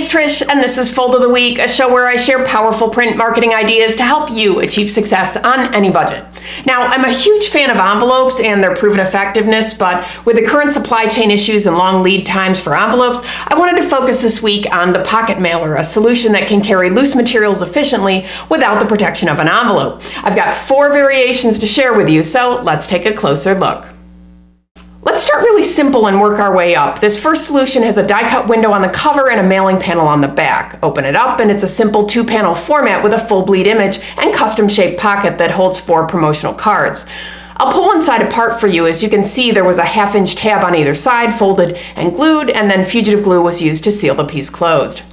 it's Trish, and this is Fold of the Week, a show where I share powerful print marketing ideas to help you achieve success on any budget. Now, I'm a huge fan of envelopes and their proven effectiveness, but with the current supply chain issues and long lead times for envelopes, I wanted to focus this week on the pocket mailer, a solution that can carry loose materials efficiently without the protection of an envelope. I've got 4 variations to share with you, so let's take a closer look. Let's start really simple and work our way up. This first solution has a die-cut window on the cover and a mailing panel on the back. Open it up and it's a simple 2-panel format with a full bleed image and custom-shaped pocket that holds 4 promotional cards. I'll pull one side apart for you. As you can see, there was a 1/2-inch tab on either side, folded and glued, and then fugitive glue was used to seal the piece closed.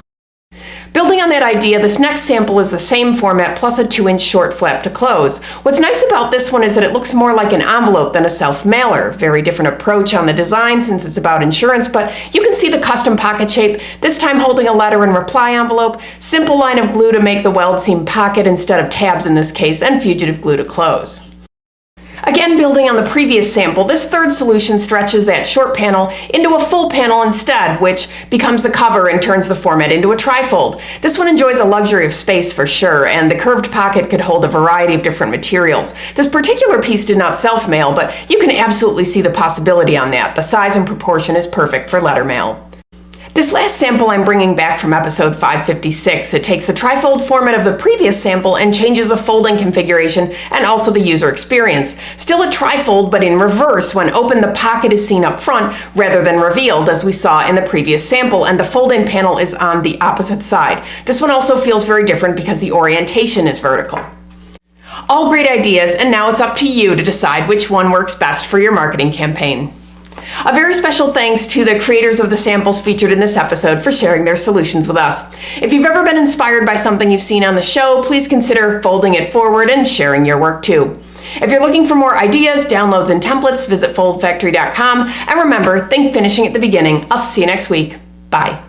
Building on that idea, this next sample is the same format plus a 2-inch short flap to close. What's nice about this one is that it looks more like an envelope than a self-mailer. Very different approach on the design since it's about insurance, but you can see the custom pocket shape, this time holding a letter and reply envelope, simple line of glue to make the weld seam pocket instead of tabs in this case, and fugitive glue to close. Again, building on the previous sample, this third solution stretches that short panel into a full panel instead, which becomes the cover and turns the format into a trifold. This one enjoys a luxury of space for sure, and the curved pocket could hold a variety of different materials. This particular piece did not self-mail, but you can absolutely see the possibility on that. The size and proportion is perfect for letter mail. This last sample I'm bringing back from episode 556. It takes the trifold format of the previous sample and changes the folding configuration and also the user experience. Still a trifold, but in reverse. When opened, the pocket is seen up front rather than revealed, as we saw in the previous sample, and the fold-in panel is on the opposite side. This one also feels very different because the orientation is vertical. All great ideas, and now it's up to you to decide which one works best for your marketing campaign. A very special thanks to the creators of the samples featured in this episode for sharing their solutions with us. If you've ever been inspired by something you've seen on the show, please consider folding it forward and sharing your work too. If you're looking for more ideas, downloads, and templates, visit foldfactory.com. And remember, think finishing at the beginning. I'll see you next week. Bye.